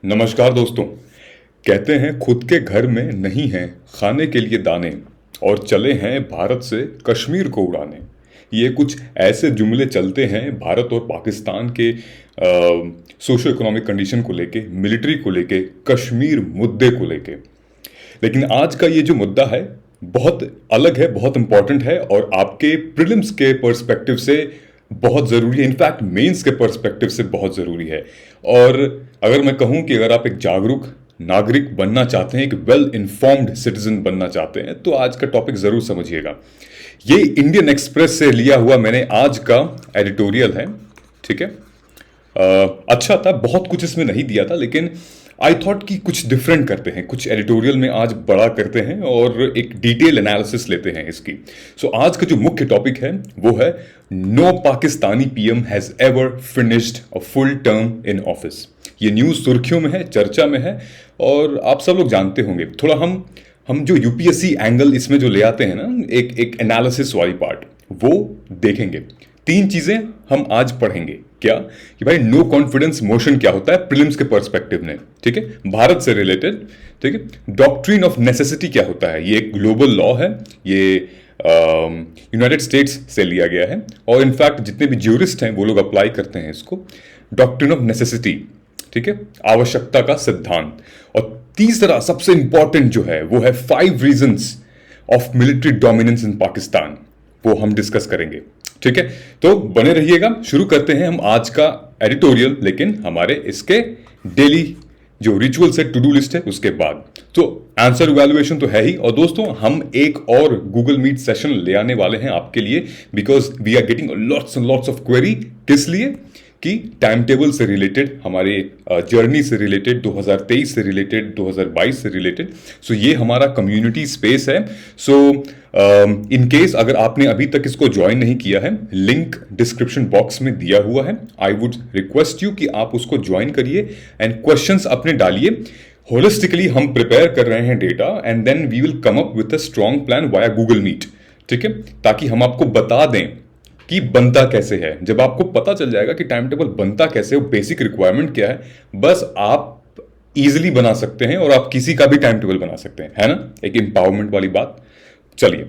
नमस्कार दोस्तों। कहते हैं खुद के घर में नहीं हैं खाने के लिए दाने और चले हैं भारत से कश्मीर को उड़ाने। ये कुछ ऐसे जुमले चलते हैं भारत और पाकिस्तान के सोशो इकोनॉमिक कंडीशन को लेके, मिलिट्री को लेके, कश्मीर मुद्दे को लेके। लेकिन आज का ये जो मुद्दा है बहुत अलग है, बहुत इंपॉर्टेंट है और आपके प्रीलिम्स के पर्सपेक्टिव से बहुत ज़रूरी है। इनफैक्ट मेंस के पर्सपेक्टिव से बहुत ज़रूरी है। और अगर मैं कहूँ कि अगर आप एक जागरूक नागरिक बनना चाहते हैं, एक वेल इन्फॉर्म्ड सिटीजन बनना चाहते हैं, तो आज का टॉपिक ज़रूर समझिएगा। ये इंडियन एक्सप्रेस से लिया हुआ मैंने आज का एडिटोरियल है, ठीक है। अच्छा था, बहुत कुछ इसमें नहीं दिया था, लेकिन आई थॉट कि कुछ डिफरेंट करते हैं, कुछ एडिटोरियल में आज बड़ा करते हैं और एक डिटेल एनालिसिस लेते हैं इसकी। सो आज का जो मुख्य टॉपिक है वो है no Pakistani PM has ever finished a full term in office. ये न्यूज़ सुर्खियों में है, चर्चा में है और आप सब लोग जानते होंगे। थोड़ा हम जो यूपीएससी एंगल इसमें जो ले आते हैं ना, एक एनालिसिस वाली पार्ट, वो देखेंगे। तीन चीजें हम आज पढ़ेंगे। क्या कि भाई नो कॉन्फिडेंस मोशन क्या होता है प्रीलिम्स के पर्सपेक्टिव में, ठीक है, भारत से रिलेटेड, ठीक है। डॉक्ट्रिन ऑफ नेसेसिटी क्या होता है, ये एक ग्लोबल लॉ है, ये यूनाइटेड स्टेट्स से लिया गया है और इनफैक्ट जितने भी ज्यूरिस्ट हैं वो लोग अप्लाई करते हैं इसको। डॉक्ट्रिन ऑफ नेसेसिटी, ठीक है, आवश्यकता का सिद्धांत। और तीसरा सबसे इंपॉर्टेंट जो है वो है 5 रीजंस ऑफ मिलिट्री डोमिनेंस इन पाकिस्तान, वो हम डिस्कस करेंगे, ठीक है। तो बने रहिएगा। शुरू करते हैं हम आज का एडिटोरियल, लेकिन हमारे इसके डेली जो रिचुअल्स है, टू डू लिस्ट है, उसके बाद तो आंसर इवैल्यूएशन तो है ही। और दोस्तों हम एक और गूगल मीट सेशन ले आने वाले हैं आपके लिए, because we are getting lots and lots of query. किस लिए कि टाइम टेबल से रिलेटेड, हमारे जर्नी से रिलेटेड, 2023 से रिलेटेड, 2022 से रिलेटेड। सो ये हमारा कम्युनिटी स्पेस है। सो इन केस अगर आपने अभी तक इसको ज्वाइन नहीं किया है, लिंक डिस्क्रिप्शन बॉक्स में दिया हुआ है। आई वुड रिक्वेस्ट यू कि आप उसको ज्वाइन करिए एंड क्वेश्चंस अपने डालिए। होलिस्टिकली हम प्रिपेयर कर रहे हैं data and then we will come up with a strong plan via Google Meet, ठीक है, ताकि हम आपको बता दें कि बनता कैसे है। जब आपको पता चल जाएगा कि टाइम टेबल बनता कैसे, वो बेसिक रिक्वायरमेंट क्या है, बस आप इजीली बना सकते हैं और आप किसी का भी टाइम टेबल बना सकते हैं, है ना, एक एम्पावरमेंट वाली बात। चलिए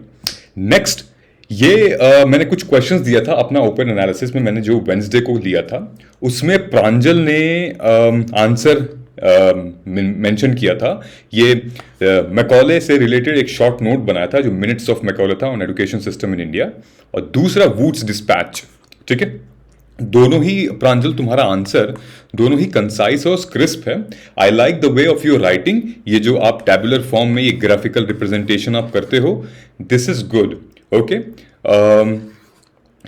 नेक्स्ट, ये मैंने कुछ क्वेश्चंस दिया था अपना ओपन एनालिसिस में, मैंने जो वेंसडे को लिया था उसमें प्रांजल ने आंसर मेंशन किया था। ये मैकॉले से रिलेटेड एक शॉर्ट नोट बनाया था जो मिनट्स ऑफ मैकॉले था on education system in India, और दूसरा वुड्स डिस्पैच, ठीक है। दोनों ही प्रांजल तुम्हारा आंसर दोनों ही कंसाइज और क्रिस्प है। I like the way of your writing. ये जो आप टैबुलर फॉर्म में ये ग्राफिकल रिप्रेजेंटेशन आप करते हो, this is good, okay.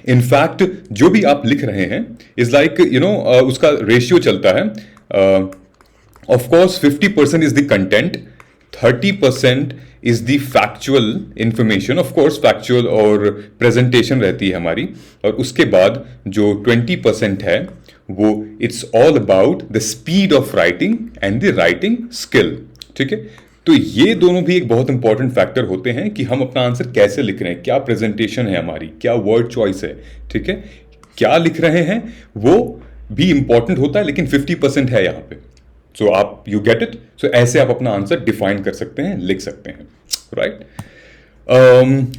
In fact जो भी आप लिख रहे हैं इज लाइक यू नो, उसका रेशियो चलता है। Of course 50% is the content, 30% is the factual information. Of course factual और प्रेजेंटेशन रहती है हमारी, और उसके बाद जो 20% है वो it's all about the speed of writing and the writing skill, ठीक है। तो ये दोनों भी एक बहुत इंपॉर्टेंट फैक्टर होते हैं कि हम अपना आंसर कैसे लिख रहे हैं, क्या प्रेजेंटेशन है हमारी, क्या वर्ड चॉइस है, ठीक है, क्या लिख रहे हैं, वो भी इंपॉर्टेंट होता है। लेकिन 50% है यहाँ पे। सो आप यू गेट इट। सो ऐसे आप अपना आंसर डिफाइन कर सकते हैं, लिख सकते हैं, राइट।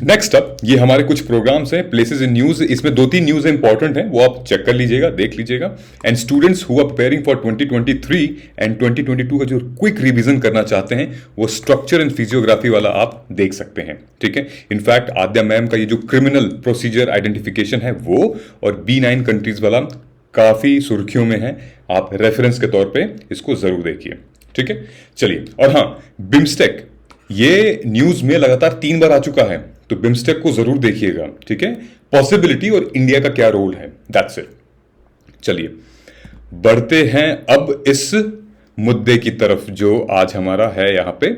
नेक्स्ट अप, ये हमारे कुछ प्रोग्राम्स हैं, प्लेसेस इन न्यूज। इसमें 2-3 न्यूज इंपॉर्टेंट हैं, वो आप चेक कर लीजिएगा, देख लीजिएगा। And students who are preparing for 2023 and 2022 का जो क्विक रिवीजन करना चाहते हैं, वो स्ट्रक्चर एंड फिजियोग्राफी वाला आप देख सकते हैं, ठीक है। इनफैक्ट आद्या मैम का ये जो क्रिमिनल प्रोसीजर आइडेंटिफिकेशन है वो, और B9 कंट्रीज वाला काफी सुर्खियों में है, आप रेफरेंस के तौर पे इसको जरूर देखिए, ठीक है। चलिए, और हाँ, बिम्स्टेक ये न्यूज में लगातार 3 बार आ चुका है, तो बिम्स्टेक को जरूर देखिएगा, ठीक है। पॉसिबिलिटी और इंडिया का क्या रोल है, दैट्स इट। चलिए बढ़ते हैं अब इस मुद्दे की तरफ जो आज हमारा है यहाँ पे,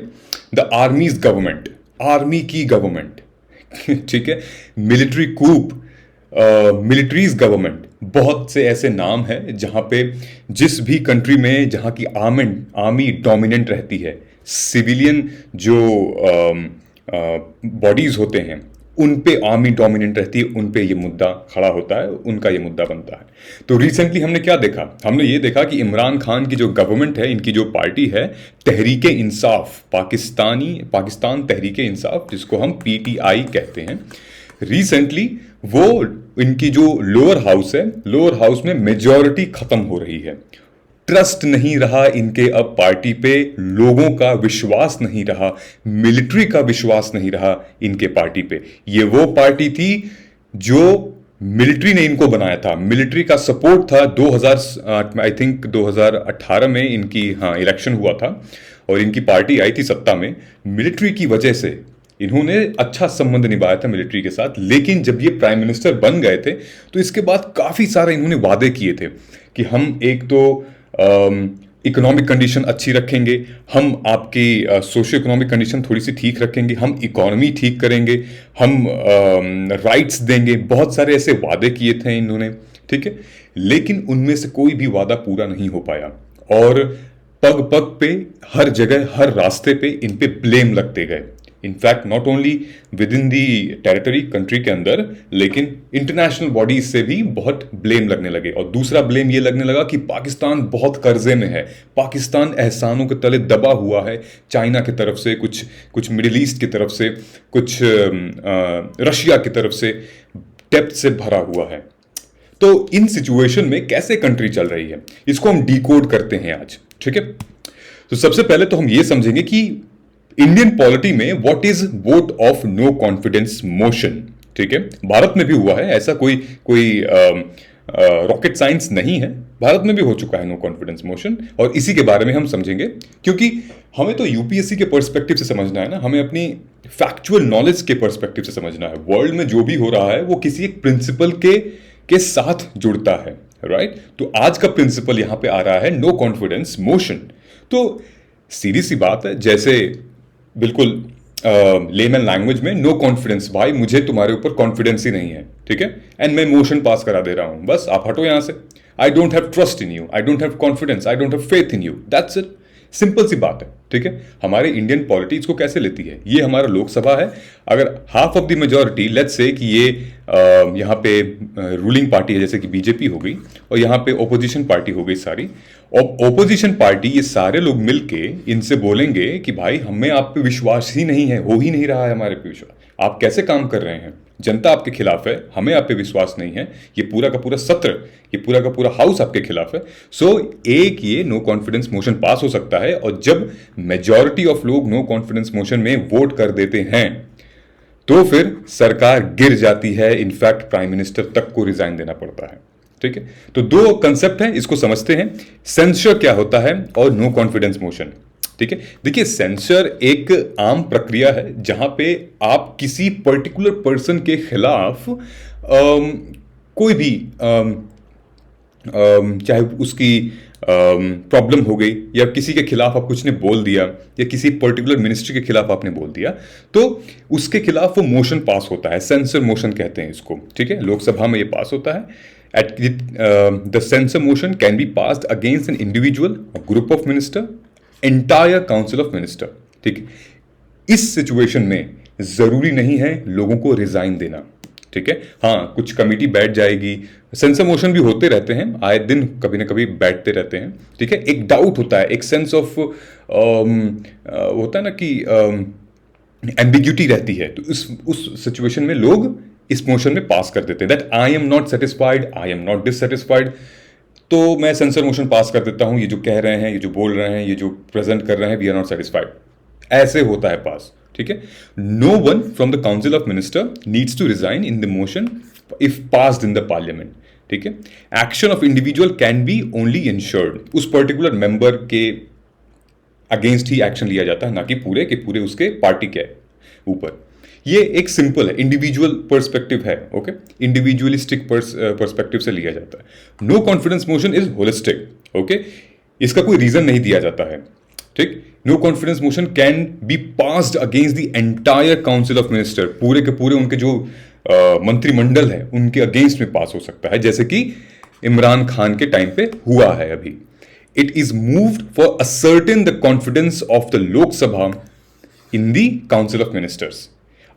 द आर्मीज गवर्नमेंट, आर्मी की गवर्नमेंट, ठीक है, मिलिट्री कूप, मिलिट्रीज गवर्नमेंट। बहुत से ऐसे नाम हैं जहां पे जिस भी कंट्री में जहां की आर्मी डोमिनेंट रहती है, सिविलियन जो बॉडीज होते हैं उन पे आर्मी डोमिनेंट रहती है, उन पे ये मुद्दा खड़ा होता है, उनका ये मुद्दा बनता है। तो रिसेंटली हमने क्या देखा? हमने ये देखा कि इमरान खान की जो गवर्नमेंट है, इनकी जो पार्टी है तहरीके इंसाफ, पाकिस्तान तहरीके इंसाफ, जिसको हम पीटीआई कहते हैं, रिसेंटली वो इनकी जो लोअर हाउस है, लोअर हाउस में मेजॉरिटी खत्म हो रही है। ट्रस्ट नहीं रहा इनके अब पार्टी पे, लोगों का विश्वास नहीं रहा, मिलिट्री का विश्वास नहीं रहा इनके पार्टी पे। ये वो पार्टी थी जो मिलिट्री ने इनको बनाया था, मिलिट्री का सपोर्ट था। 2000 आई थिंक 2018 में इनकी इलेक्शन हुआ था और इनकी पार्टी आई थी सत्ता में। मिलिट्री की वजह से इन्होंने अच्छा संबंध निभाया था मिलिट्री के साथ, लेकिन जब ये प्राइम मिनिस्टर बन गए थे तो इसके बाद काफी सारे इन्होंने वादे किए थे कि हम एक तो इकोनॉमिक कंडीशन अच्छी रखेंगे, हम आपकी सोशियो इकोनॉमिक कंडीशन थोड़ी सी ठीक रखेंगे, हम इकोनॉमी ठीक करेंगे, हम राइट्स देंगे। बहुत सारे ऐसे वादे किए थे इन्होंने, ठीक है, लेकिन उनमें से कोई भी वादा पूरा नहीं हो पाया और पग पग पे, हर जगह, हर रास्ते पे इन पे ब्लेम लगते गए। In fact not only with in the territory, country के अंदर, लेकिन इंटरनेशनल बॉडीज से भी बहुत ब्लेम लगने लगे। और दूसरा ब्लेम ये लगने लगा कि पाकिस्तान बहुत कर्जे में है, पाकिस्तान एहसानों के तले दबा हुआ है, चाइना की तरफ से, कुछ मिडिल ईस्ट की तरफ से, कुछ रशिया की तरफ से डेब्ट से भरा हुआ है। तो इन सिचुएशन में कैसे कंट्री चल रही है, इसको हम डिकोड करते हैं आज, ठीक है। तो सबसे पहले तो हम ये समझेंगे कि इंडियन पॉलिटी में what is vote of no confidence motion, ठीक है। भारत में भी हुआ है ऐसा, कोई रॉकेट साइंस नहीं है, भारत में भी हो चुका है नो कॉन्फिडेंस मोशन, और इसी के बारे में हम समझेंगे। क्योंकि हमें तो यूपीएससी के पर्सपेक्टिव से समझना है ना, हमें अपनी फैक्चुअल नॉलेज के पर्सपेक्टिव से समझना है। वर्ल्ड में जो भी हो रहा है वो किसी एक प्रिंसिपल के साथ जुड़ता है, राइट। तो आज का प्रिंसिपल यहां पे आ रहा है नो कॉन्फिडेंस मोशन। तो सीधी सी बात है, जैसे बिल्कुल लेमन लैंग्वेज में, नो कॉन्फिडेंस, भाई मुझे तुम्हारे ऊपर कॉन्फिडेंस ही नहीं है, ठीक है, एंड मैं मोशन पास करा दे रहा हूं, बस आप हटो यहां से। I don't have trust in you, I don't have confidence, I don't have faith in you, that's it. Simple सी बात है, ठीक है। हमारे इंडियन पॉलिटिक्स को कैसे लेती है, ये हमारा लोकसभा है, अगर half of the majority, let's say कि ये यहाँ पे रूलिंग पार्टी है जैसे कि बीजेपी हो गई, और यहाँ पे ओपोजिशन पार्टी हो गई सारी, और ओपोजिशन पार्टी ये सारे लोग मिलके इनसे बोलेंगे कि भाई हमें आप पे विश्वास ही नहीं है, हो ही नहीं रहा है हमारे पे विश्वास, आप कैसे काम कर रहे हैं, जनता आपके खिलाफ है, हमें आप पे विश्वास नहीं है, ये पूरा का पूरा सत्र, ये पूरा का पूरा हाउस आपके खिलाफ है। सो एक ये नो कॉन्फिडेंस मोशन पास हो सकता है, और जब मेजॉरिटी ऑफ लोग नो कॉन्फिडेंस मोशन में वोट कर देते हैं तो फिर सरकार गिर जाती है, इनफैक्ट प्राइम मिनिस्टर तक को रिजाइन देना पड़ता है, ठीक है। तो दो कंसेप्ट हैं, इसको समझते हैं, सेंसर क्या होता है और नो कॉन्फिडेंस मोशन, ठीक है। देखिए, सेंसर एक आम प्रक्रिया है जहां पे आप किसी पर्टिकुलर पर्सन के खिलाफ कोई भी चाहे उसकी प्रॉब्लम हो गई, या किसी के खिलाफ आप कुछ ने बोल दिया, या किसी पर्टिकुलर मिनिस्ट्री के खिलाफ आपने बोल दिया, तो उसके खिलाफ वो मोशन पास होता है, सेंसर मोशन कहते हैं इसको, ठीक है। लोकसभा में ये पास होता है। The censure motion can be passed against an individual, group of minister, entire council of minister, ठीक है। इस सिचुएशन में जरूरी नहीं है लोगों को रिजाइन देना, ठीक है। हाँ, कुछ कमिटी बैठ जाएगी, सेंसर मोशन भी होते रहते हैं, आए दिन कभी ना कभी बैठते रहते हैं, ठीक है। एक डाउट होता है, एक सेंस ऑफ होता है ना कि एम्बिग्यूटी रहती है, तो उस सिचुएशन में लोग इस मोशन में पास कर देते हैं that I am not satisfied, I am not dissatisfied, तो मैं सेंसर मोशन पास कर देता हूं, ये जो कह रहे हैं, ये जो बोल रहे हैं, ये जो प्रेजेंट कर रहे हैं, वी आर नॉट सेटिस्फाइड, ऐसे होता है पास, ठीक है। No one from the council of minister needs to resign in the motion if passed in the parliament, ठीक है। Action of individual can be only insured, उस पर्टिकुलर मेंबर के against ही एक्शन लिया जाता है, ना कि पूरे के पूरे उसके पार्टी के ऊपर। ये एक सिंपल है, इंडिविजुअल पर्सपेक्टिव है, ओके, इंडिविजुअलिस्टिक पर्सपेक्टिव से लिया जाता है। No confidence motion is holistic, okay, इसका कोई रीजन नहीं दिया जाता है, ठीक। No confidence motion can be passed against the entire council of minister, पूरे के पूरे उनके जो मंत्रिमंडल है उनके अगेंस्ट में पास हो सकता है, जैसे कि इमरान खान के टाइम पे हुआ है अभी। It is moved for ascertain the confidence of the Lok Sabha in the council of ministers.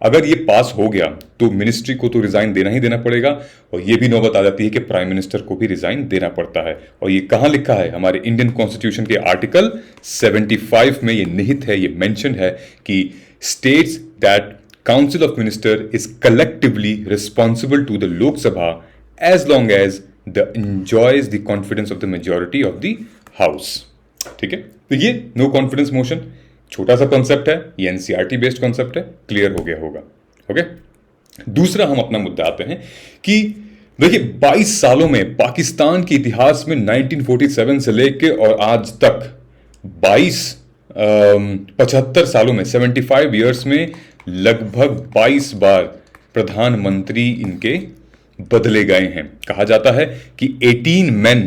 अगर ये पास हो गया तो मिनिस्ट्री को तो रिजाइन देना ही देना पड़ेगा, और ये भी नौबत आ जाती है कि प्राइम मिनिस्टर को भी रिजाइन देना पड़ता है। और ये कहाँ लिखा है? हमारे इंडियन कॉन्स्टिट्यूशन के आर्टिकल 75 में ये निहित है, ये मेंशन है कि states that council of minister is collectively responsible to the Lok Sabha as long as the enjoys the confidence of the majority of the house। ठीक है, तो ये नो कॉन्फिडेंस मोशन छोटा सा कॉन्सेप्ट है, ये एनसीईआरटी बेस्ड कॉन्सेप्ट है, क्लियर हो गया होगा। ओके, दूसरा हम अपना मुद्दा आते हैं कि देखिए 22 सालों में पाकिस्तान के इतिहास में 1947 से लेके और आज तक 75 सालों में 75 ईयर्स में लगभग 22 बार प्रधानमंत्री इनके बदले गए हैं। कहा जाता है कि 18 men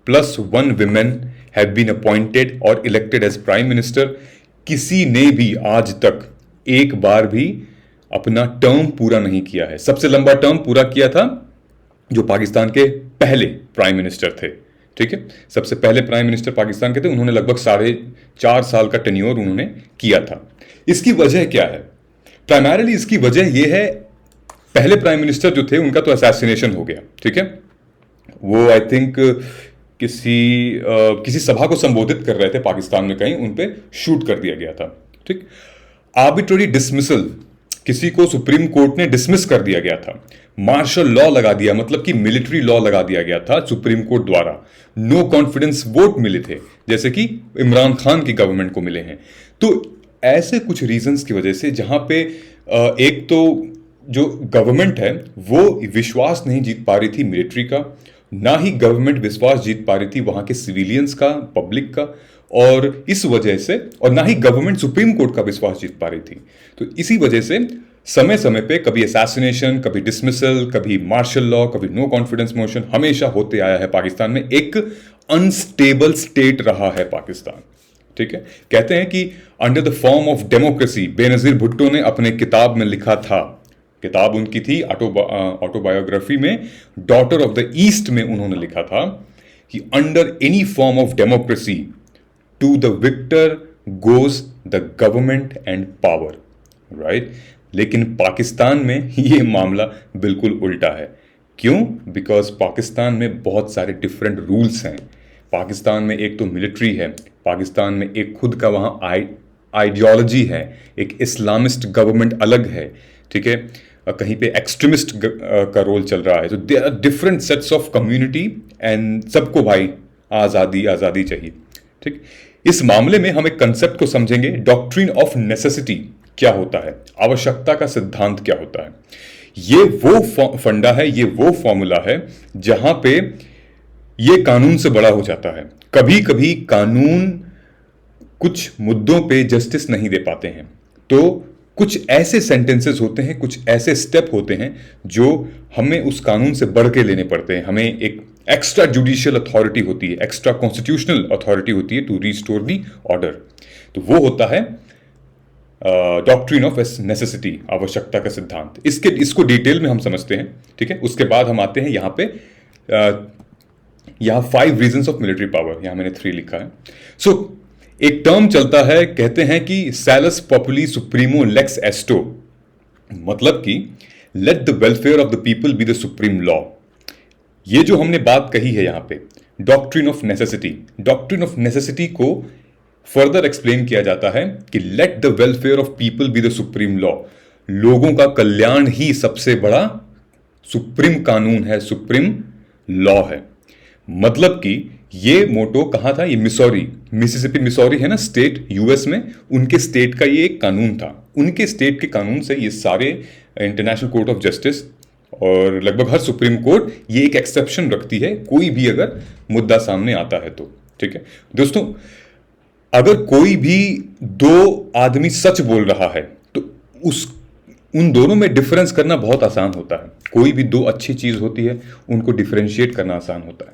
plus 1 women have been appointed और इलेक्टेड एज प्राइम मिनिस्टर। किसी ने भी आज तक एक बार भी अपना टर्म पूरा नहीं किया है। सबसे लंबा टर्म पूरा किया था जो पाकिस्तान के पहले प्राइम मिनिस्टर थे। ठीक है, सबसे पहले प्राइम मिनिस्टर पाकिस्तान के थे, उन्होंने लगभग 4.5 साल का टेन्योर उन्होंने किया था। इसकी वजह क्या है? प्राइमरली इसकी वजह यह है, पहले प्राइम मिनिस्टर जो थे उनका तो असैसिनेशन हो गया। ठीक है, वो आई थिंक किसी सभा को संबोधित कर रहे थे पाकिस्तान में कहीं, उन पे शूट कर दिया गया था। ठीक, आर्बिट्ररी डिसमिसल, किसी को सुप्रीम कोर्ट ने डिसमिस कर दिया गया था। मार्शल लॉ लगा दिया, मतलब कि मिलिट्री लॉ लगा दिया गया था सुप्रीम कोर्ट द्वारा। नो कॉन्फिडेंस वोट मिले थे, जैसे कि इमरान खान की गवर्नमेंट को मिले हैं। तो ऐसे कुछ रीजंस की वजह से जहां पे एक तो जो गवर्नमेंट है वो विश्वास नहीं जीत पा रही थी मिलिट्री का, ना ही गवर्नमेंट विश्वास जीत पा रही थी वहां के सिविलियंस का, पब्लिक का, और इस वजह से, और ना ही गवर्नमेंट सुप्रीम कोर्ट का विश्वास जीत पा रही थी। तो इसी वजह से समय समय पे कभी असैसिनेशन, कभी डिसमिसल, कभी मार्शल लॉ, कभी नो कॉन्फिडेंस मोशन हमेशा होते आया है पाकिस्तान में। एक अनस्टेबल स्टेट रहा है पाकिस्तान। ठीक है, कहते हैं कि under the form of democracy, Benazir Bhutto ने अपने किताब में लिखा था, किताब उनकी थी ऑटोबायोग्राफी में, डॉटर ऑफ द ईस्ट में उन्होंने लिखा था कि under any form of democracy to the victor goes the government and power. Right, लेकिन पाकिस्तान में ये मामला बिल्कुल उल्टा है। क्यों? बिकॉज पाकिस्तान में बहुत सारे डिफरेंट रूल्स हैं। पाकिस्तान में एक तो मिलिट्री है, पाकिस्तान में एक खुद का वहाँ आइडियोलॉजी है, एक इस्लामिस्ट गवर्नमेंट अलग है। ठीक है, कहीं पे एक्सट्रीमिस्ट का रोल चल रहा है। तो there are different sets of community and सबको भाई आज़ादी आज़ादी चाहिए। ठीक, इस मामले में हम एक कंसेप्ट को समझेंगे, डॉक्ट्रिन ऑफ नेसेसिटी क्या होता है, आवश्यकता का सिद्धांत क्या होता है। ये वो फंडा है, ये वो फॉर्मूला है जहां पे ये कानून से बड़ा हो जाता है। कभी कभी कानून कुछ मुद्दों पे जस्टिस नहीं दे पाते हैं, तो कुछ ऐसे सेंटेंसेस होते हैं, कुछ ऐसे स्टेप होते हैं जो हमें उस कानून से बढ़ के लेने पड़ते हैं। हमें एक एक्स्ट्रा जुडिशियल अथॉरिटी होती है, एक्स्ट्रा कॉन्स्टिट्यूशनल अथॉरिटी होती है टू रिस्टोर दी ऑर्डर। तो वो होता है डॉक्ट्रिन ऑफ नेसेसिटी, आवश्यकता का सिद्धांत। इसको डिटेल में हम समझते हैं। ठीक है, उसके बाद हम आते हैं यहाँ पे, यहाँ 5 रीजंस ऑफ मिलिट्री पावर, यहाँ मैंने 3 लिखा है। सो एक टर्म चलता है, कहते हैं कि सैलस पॉपुली सुप्रीमो लेक्स एस्टो, मतलब कि let the welfare of the people be the supreme law. ये जो हमने बात कही है यहाँ पे, doctrine of necessity, doctrine of necessity को फर्दर एक्सप्लेन किया जाता है कि let the welfare of people be the supreme law. लोगों का कल्याण ही सबसे बड़ा सुप्रीम कानून है, सुप्रीम लॉ है। मतलब कि ये मोटो कहाँ था? ये मिसिसिपी मिसौरी है ना स्टेट यूएस में, उनके स्टेट का ये एक कानून था। उनके स्टेट के कानून से ये सारे इंटरनेशनल कोर्ट ऑफ जस्टिस और लगभग हर सुप्रीम कोर्ट ये एक एक्सेप्शन रखती है, कोई भी अगर मुद्दा सामने आता है तो। ठीक है दोस्तों, अगर कोई भी 2 आदमी सच बोल रहा है तो उन दोनों में डिफरेंस करना बहुत आसान होता है। कोई भी 2 अच्छी चीज होती है, उनको डिफरेंशिएट करना आसान होता है।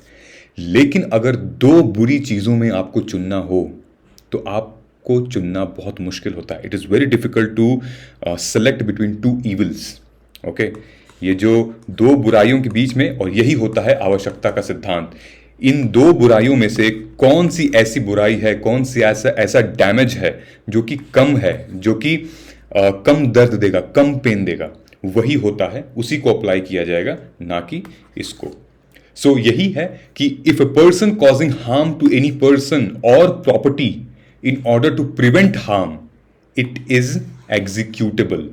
लेकिन अगर 2 बुरी चीजों में आपको चुनना हो तो आपको चुनना बहुत मुश्किल होता है। It is very difficult to select between 2 evils. Okay, ये जो 2 बुराइयों के बीच में, और यही होता है आवश्यकता का सिद्धांत। इन 2 बुराइयों में से कौन सी ऐसी बुराई है, कौन सी ऐसा डैमेज है जो कि कम है, जो कि कम दर्द देगा, कम पेन देगा, वही होता है, उसी को अप्लाई किया जाएगा, ना कि इसको। सो यही है कि if a person causing harm to any person और property in order to prevent harm, it is executable.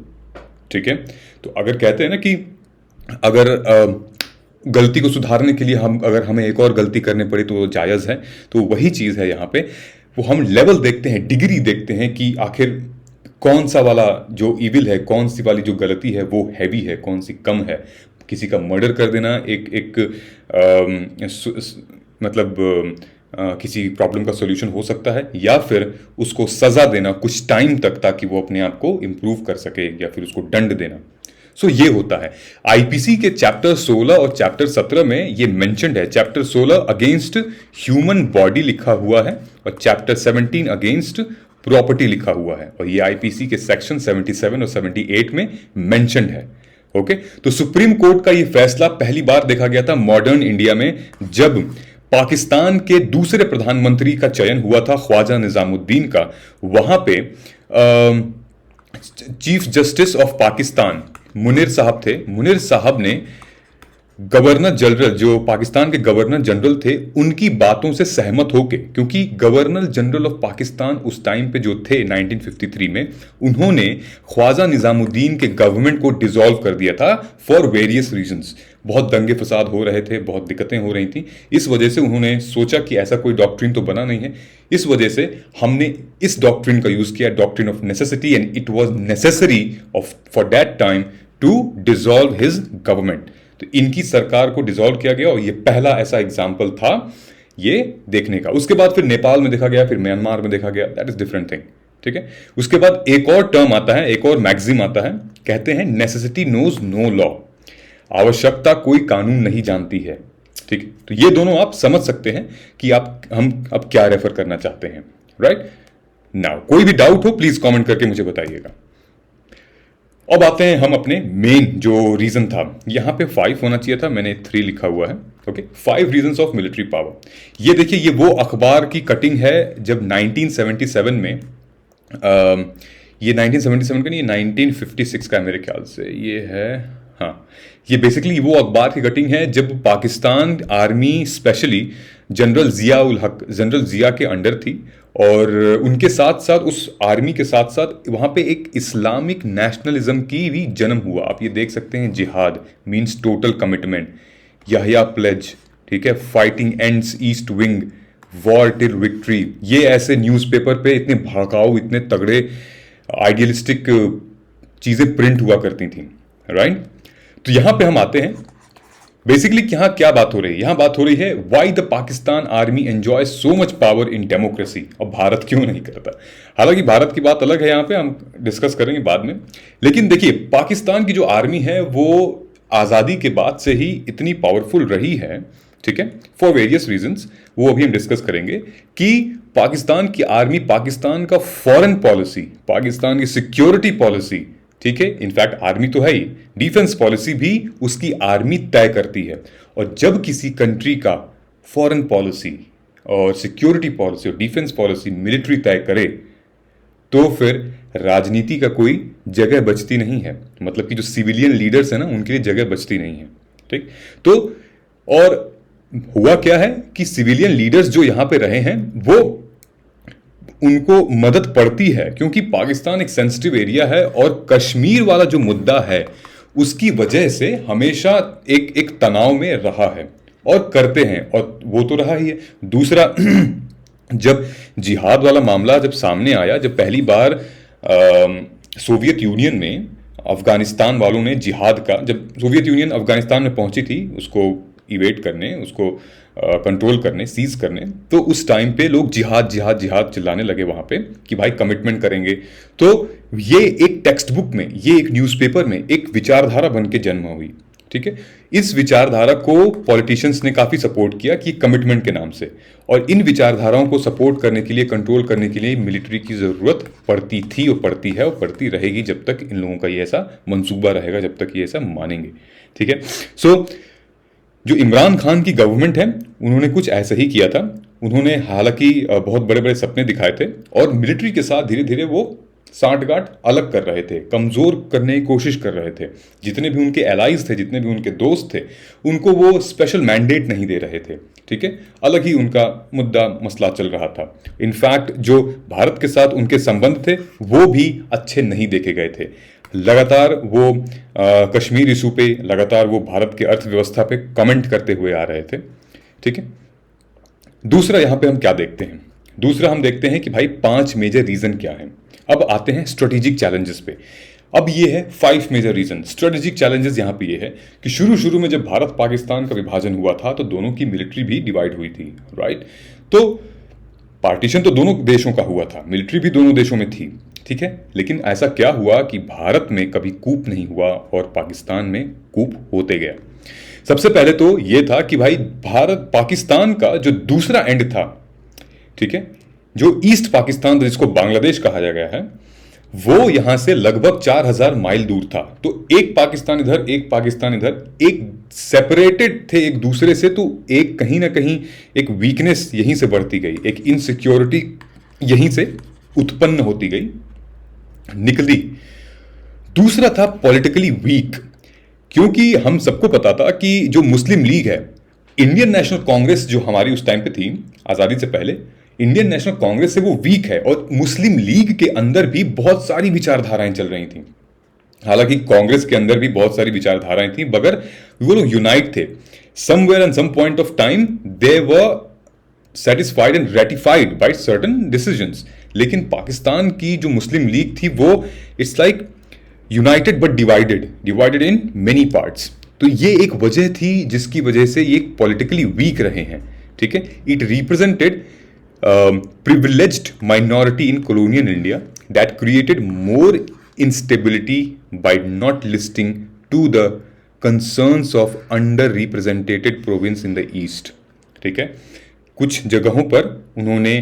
ठीक है, तो अगर कहते हैं ना कि अगर गलती को सुधारने के लिए अगर हमें एक और गलती करनी पड़े तो जायज़ है, तो वही चीज़ है यहाँ पे। वो हम लेवल देखते हैं, डिग्री देखते हैं कि आखिर कौन सा वाला जो इविल है, कौन सी वाली जो गलती है वो हैवी है, कौन सी कम है। किसी का मर्डर कर देना एक मतलब किसी प्रॉब्लम का सॉल्यूशन हो सकता है, या फिर उसको सज़ा देना कुछ टाइम तक ताकि वो अपने आप को इम्प्रूव कर सके, या फिर उसको दंड देना। सो ये होता है। आईपीसी के चैप्टर 16 और चैप्टर 17 में ये मेंशन्ड है। चैप्टर 16 अगेंस्ट ह्यूमन बॉडी लिखा हुआ है और चैप्टर 17 अगेंस्ट प्रॉपर्टी लिखा हुआ है, और ये आईपीसी के सेक्शन 77 और 78 में मेंशन्ड है। ओके, तो सुप्रीम कोर्ट का ये फैसला पहली बार देखा गया था मॉडर्न इंडिया में, जब पाकिस्तान के दूसरे प्रधानमंत्री का चयन हुआ था, ख्वाजा निजामुद्दीन का। वहां पे chief justice of Pakistan Munir साहब थे। मुनीर साहब ने गवर्नर जनरल, जो पाकिस्तान के गवर्नर जनरल थे, उनकी बातों से सहमत होके, क्योंकि गवर्नर जनरल ऑफ पाकिस्तान उस टाइम पे जो थे 1953 में, उन्होंने ख्वाजा निजामुद्दीन के गवर्नमेंट को डिसॉल्व कर दिया था फॉर वेरियस रीजंस। बहुत दंगे फसाद हो रहे थे, बहुत दिक्कतें हो रही थी, इस वजह से उन्होंने सोचा कि ऐसा कोई डॉक्ट्रिन तो बना नहीं है, इस वजह से हमने इस डॉक्ट्रिन का यूज किया, doctrine of necessity, and it was necessary of for that time to dissolve his government. तो इनकी सरकार को डिसॉल्व किया गया, और ये पहला ऐसा एग्जाम्पल था ये देखने का। उसके बाद फिर नेपाल में देखा गया, फिर म्यांमार में देखा गया, दैट इज डिफरेंट थिंग। ठीक है, उसके बाद एक और टर्म आता है, एक और मैक्सिम आता है, कहते हैं नेसेसिटी नोज नो लॉ, आवश्यकता कोई कानून नहीं जानती है। ठीक है, तो ये दोनों आप समझ सकते हैं कि हम अब क्या रेफर करना चाहते हैं। राइट नाउ, कोई भी डाउट हो प्लीज कमेंट करके मुझे बताइएगा। अब आते हैं हम अपने मेन जो रीजन था, यहां पे 5 होना चाहिए था, मैंने 3 लिखा हुआ है। Okay, 5 reasons of military power. ये देखिए, ये वो अखबार की कटिंग है जब 1977 में ये 1977 का नहीं, 1956 का मेरे ख्याल से ये है। हाँ, ये बेसिकली वो अखबार की कटिंग है जब पाकिस्तान आर्मी स्पेशली जनरल जिया उल हक, जनरल जिया के अंडर थी, और उनके साथ साथ, उस आर्मी के साथ साथ वहाँ पे एक इस्लामिक नेशनलिज्म की भी जन्म हुआ। आप ये देख सकते हैं, जिहाद means total commitment, Yahya pledge, ठीक है, fighting ends east wing, war till victory, ये ऐसे न्यूज़पेपर पे इतने भड़काऊ, इतने तगड़े आइडियलिस्टिक चीज़ें प्रिंट हुआ करती थी। राइट, तो यहाँ पे हम आते हैं बेसिकली यहाँ क्या बात हो रही है। यहाँ बात हो रही है why the Pakistan army enjoy so much power in democracy, और भारत क्यों नहीं करता। हालांकि भारत की बात अलग है, यहाँ पे हम डिस्कस करेंगे बाद में। लेकिन देखिए, पाकिस्तान की जो आर्मी है वो आज़ादी के बाद से ही इतनी पावरफुल रही है, ठीक है, फॉर वेरियस रीजंस, वो अभी हम डिस्कस करेंगे कि पाकिस्तान की आर्मी, पाकिस्तान का फॉरेन पॉलिसी, पाकिस्तान की सिक्योरिटी पॉलिसी, ठीक है, इनफैक्ट आर्मी तो है ही, डिफेंस पॉलिसी भी उसकी आर्मी तय करती है। और जब किसी कंट्री का फॉरेन पॉलिसी और सिक्योरिटी पॉलिसी और डिफेंस पॉलिसी मिलिट्री तय करे, तो फिर राजनीति का कोई जगह बचती नहीं है। मतलब कि जो सिविलियन लीडर्स हैं ना, उनके लिए जगह बचती नहीं है। ठीक, तो और हुआ क्या है कि सिविलियन लीडर्स जो यहां पे रहे हैं, वो उनको मदद पड़ती है, क्योंकि पाकिस्तान एक सेंसिटिव एरिया है, और कश्मीर वाला जो मुद्दा है उसकी वजह से हमेशा एक तनाव में रहा है, और करते हैं, और वो तो रहा ही है। दूसरा, जब जिहाद वाला मामला जब सामने आया, जब पहली बार सोवियत यूनियन में अफगानिस्तान वालों ने जिहाद का, जब सोवियत यूनियन अफगानिस्तान में पहुंची थी उसको इवेट करने, उसको कंट्रोल करने, सीज करने, तो उस टाइम पे लोग जिहाद जिहाद जिहाद चिल्लाने लगे वहां पे कि भाई कमिटमेंट करेंगे। तो ये एक टेक्स्ट बुक में, ये एक न्यूज़पेपर में एक विचारधारा बन के जन्म हुई। ठीक है, इस विचारधारा को पॉलिटिशियंस ने काफ़ी सपोर्ट किया कि कमिटमेंट के नाम से, और इन विचारधाराओं को सपोर्ट करने के लिए, कंट्रोल करने के लिए मिलिट्री की ज़रूरत पड़ती थी, और पड़ती है, और पड़ती रहेगी जब तक इन लोगों का ये ऐसा मंसूबा रहेगा, जब तक ये ऐसा मानेंगे। ठीक है, सो जो इमरान खान की गवर्नमेंट है, उन्होंने कुछ ऐसा ही किया था। उन्होंने हालांकि बहुत बड़े बड़े सपने दिखाए थे, और मिलिट्री के साथ धीरे धीरे वो सांठगांठ अलग कर रहे थे, कमजोर करने की कोशिश कर रहे थे। जितने भी उनके एलाइज थे, जितने भी उनके दोस्त थे, उनको वो स्पेशल मैंडेट नहीं दे रहे थे। ठीक है, अलग ही उनका मुद्दा मसला चल रहा था। इनफैक्ट जो भारत के साथ उनके संबंध थे वो भी अच्छे नहीं देखे गए थे। लगातार वो कश्मीर इशू पे, लगातार वो भारत की अर्थव्यवस्था पे कमेंट करते हुए आ रहे थे। ठीक है, दूसरा यहां पे हम क्या देखते हैं? दूसरा हम देखते हैं कि भाई 5 मेजर रीजन क्या है। अब आते हैं स्ट्रेटेजिक चैलेंजेस पे। अब ये है 5 मेजर रीजन। स्ट्रेटेजिक चैलेंजेस यहां पे ये है कि शुरू में जब भारत पाकिस्तान का विभाजन हुआ था तो दोनों की मिलिट्री भी डिवाइड हुई थी, राइट? तो पार्टीशन तो दोनों देशों का हुआ था, मिलिट्री भी दोनों देशों में थी। ठीक है, लेकिन ऐसा क्या हुआ कि भारत में कभी कूप नहीं हुआ और पाकिस्तान में कूप होते गया। सबसे पहले तो यह था कि भाई भारत पाकिस्तान का जो दूसरा एंड था, ठीक है, जो ईस्ट पाकिस्तान जिसको बांग्लादेश कहा गया है, वो यहां से लगभग 4000 माइल दूर था। तो एक पाकिस्तान इधर, एक पाकिस्तान इधर, एक सेपरेटेड थे एक दूसरे से। तो एक कहीं ना कहीं एक वीकनेस यहीं से बढ़ती गई, एक इनसिक्योरिटी यहीं से उत्पन्न होती गई, निकली। दूसरा था पॉलिटिकली वीक, क्योंकि हम सबको पता था कि जो मुस्लिम लीग है, इंडियन नेशनल कांग्रेस जो हमारी उस टाइम पे थी आजादी से पहले, इंडियन नेशनल कांग्रेस से वो वीक है और मुस्लिम लीग के अंदर भी बहुत सारी विचारधाराएं चल रही थी। हालांकि कांग्रेस के अंदर भी बहुत सारी विचारधाराएं थी, मगर वो लोग यूनाइट थे। Somewhere and some point of time they were satisfied and ratified by certain decisions. लेकिन पाकिस्तान की जो मुस्लिम लीग थी वो it's like united but divided in many parts. तो ये एक वजह थी जिसकी वजह से ये पॉलिटिकली वीक रहे हैं। ठीक है, it represented privileged minority in colonial India that created more instability by not listening to the concerns of underrepresented province in the east। ठीक है, कुछ जगहों पर उन्होंने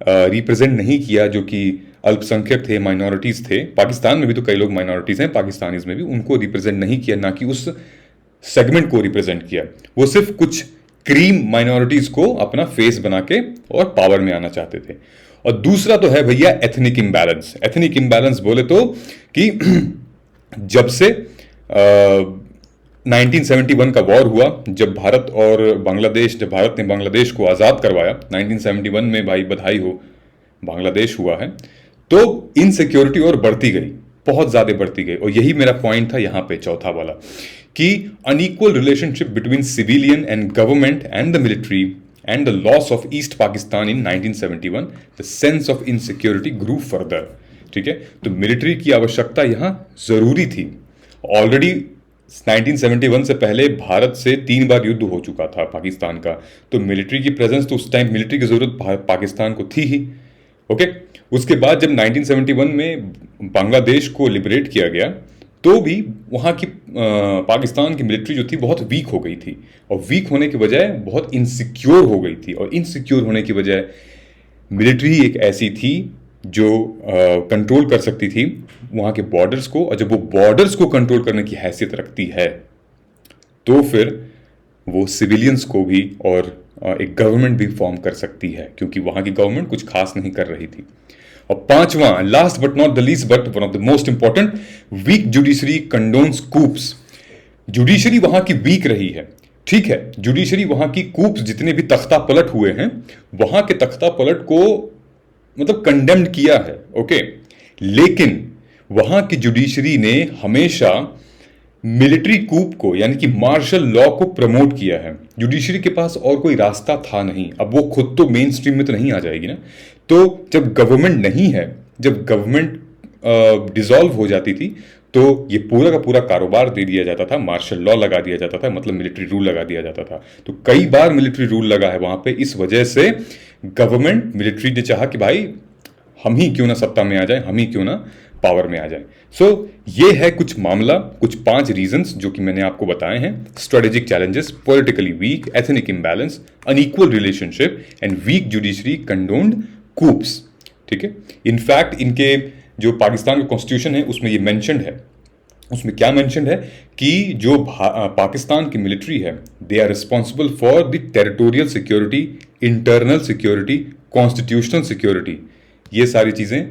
रिप्रेजेंट नहीं किया जो कि अल्पसंख्यक थे, माइनॉरिटीज थे। पाकिस्तान में भी तो कई लोग माइनॉरिटीज हैं, पाकिस्तानीज में भी, उनको रिप्रेजेंट नहीं किया, ना कि उस सेगमेंट को रिप्रेजेंट किया। वो सिर्फ कुछ क्रीम माइनॉरिटीज को अपना फेस बना के और पावर में आना चाहते थे। और दूसरा तो है भैया एथनिक इम्बैलेंस। एथनिक इम्बैलेंस बोले तो कि जब से 1971 का वॉर हुआ, जब भारत ने बांग्लादेश को आज़ाद करवाया 1971 में, भाई बधाई हो, बांग्लादेश हुआ है, तो इनसिक्योरिटी और बढ़ती गई, बहुत ज़्यादा बढ़ती गई। और यही मेरा पॉइंट था यहाँ पे चौथा वाला, कि unequal relationship between civilian and government and the military and the loss of east Pakistan in 1971, the sense of insecurity grew further. ठीक है, तो मिलिट्री की आवश्यकता यहाँ जरूरी थी। ऑलरेडी 1971 से पहले भारत से 3 बार युद्ध हो चुका था पाकिस्तान का, तो मिलिट्री की प्रेजेंस, तो उस टाइम मिलिट्री की जरूरत पाकिस्तान को थी ही। ओके, उसके बाद जब 1971 में बांग्लादेश को लिबरेट किया गया, तो भी वहाँ की पाकिस्तान की मिलिट्री जो थी बहुत वीक हो गई थी, और वीक होने की बजाय बहुत इनसिक्योर हो गई थी। और इनसिक्योर होने की बजाय मिलिट्री एक ऐसी थी जो कंट्रोल कर सकती थी वहाँ के बॉर्डर्स को, और जब वो बॉर्डर्स को कंट्रोल करने की हैसियत रखती है तो फिर वो सिविलियंस को भी और एक गवर्नमेंट भी फॉर्म कर सकती है, क्योंकि वहाँ की गवर्नमेंट कुछ खास नहीं कर रही थी। और पांचवा, last but not the least but one of the most important, weak judiciary condones coups. Judiciary वहां की वीक रही है, ठीक है, जुडिशरी वहां की कूप्स, जितने भी तख्ता पलट हुए हैं, वहां के तख्ता पलट को मतलब कंडेम्ड किया है, ओके। लेकिन वहां की जुडिशरी ने हमेशा मिलिट्री कूप को, यानी कि मार्शल लॉ को प्रमोट किया है। जुडिशरी के पास और कोई रास्ता था नहीं। अब वो खुद तो मेन स्ट्रीम में तो नहीं आ जाएगी ना, तो जब गवर्नमेंट नहीं है, जब गवर्नमेंट डिसॉल्व हो जाती थी, तो ये पूरा का पूरा कारोबार दे दिया जाता था, मार्शल लॉ लगा दिया जाता था, मतलब मिलिट्री रूल लगा दिया जाता था। तो कई बार मिलिट्री रूल लगा है वहां पे, इस वजह से गवर्नमेंट, मिलिट्री ने चाहा कि भाई हम ही क्यों ना सत्ता में आ जाए, हम ही क्यों ना पावर में आ जाए। सो ये है कुछ मामला, कुछ 5 रीजंस जो कि मैंने आपको बताए हैं। Strategic challenges, politically weak, ethnic imbalance, unequal relationship and weak judiciary condoned coups. ठीक है, इनफैक्ट इनके जो पाकिस्तान का कॉन्स्टिट्यूशन है उसमें ये मेंशन्ड है। उसमें क्या मेंशन्ड है कि जो पाकिस्तान की मिलिट्री है, they are responsible for the territorial security, internal security, constitutional security. ये सारी चीजें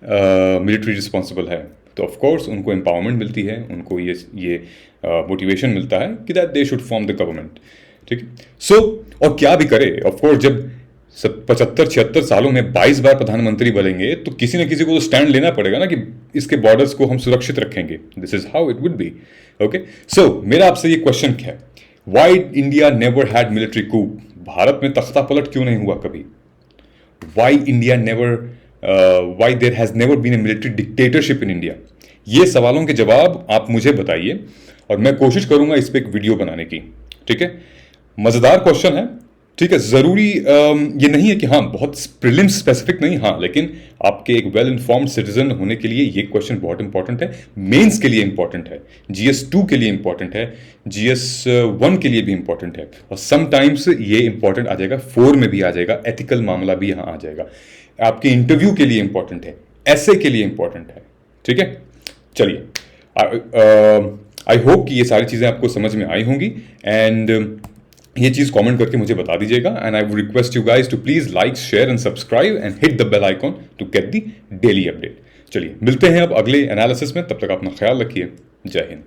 मिलिट्री रिस्पॉन्सिबल है, तो ऑफ कोर्स उनको एम्पावरमेंट मिलती है, उनको ये मोटिवेशन मिलता है कि that they should form the government. ठीक है, सो और क्या भी करे, ऑफ कोर्स जब 75-76 सालों में 22 बार प्रधानमंत्री बनेंगे तो किसी न किसी को तो स्टैंड लेना पड़ेगा ना कि इसके बॉर्डर्स को हम सुरक्षित रखेंगे। This is how it would be. Okay, so मेरा आपसे ये क्वेश्चन है, why India never had military coup? Bharat में तख्ता पलट क्यों नहीं हुआ कभी? Why India never why there has never been a military dictatorship in India? ये सवालों के जवाब आप मुझे बताइए और मैं कोशिश करूंगा इस पे एक वीडियो बनाने की। ठीक है, मजेदार क्वेश्चन है। ठीक है, जरूरी ये नहीं है कि हाँ बहुत प्रीलिम्स स्पेसिफिक नहीं, हाँ लेकिन आपके एक वेल इन्फॉर्म्ड सिटीजन होने के लिए ये क्वेश्चन बहुत इंपॉर्टेंट है, मेंस के लिए इंपॉर्टेंट है, GS2 के लिए इंपॉर्टेंट है, GS1 के लिए भी इंपॉर्टेंट है, और समटाइम्स ये इंपॉर्टेंट आ जाएगा 4 में भी आ जाएगा, एथिकल मामला भी यहाँ आ जाएगा, आपके इंटरव्यू के लिए इंपॉर्टेंट है, ऐसे के लिए इंपॉर्टेंट है। ठीक है, चलिए, आई होप कि ये सारी चीज़ें आपको समझ में आई होंगी, एंड ये चीज़ कमेंट करके मुझे बता दीजिएगा, and I would request you guys to please like, share and subscribe and hit the bell icon to get the daily update. चलिए मिलते हैं अब अगले एनालिसिस में, तब तक अपना ख्याल रखिए। जय हिंद।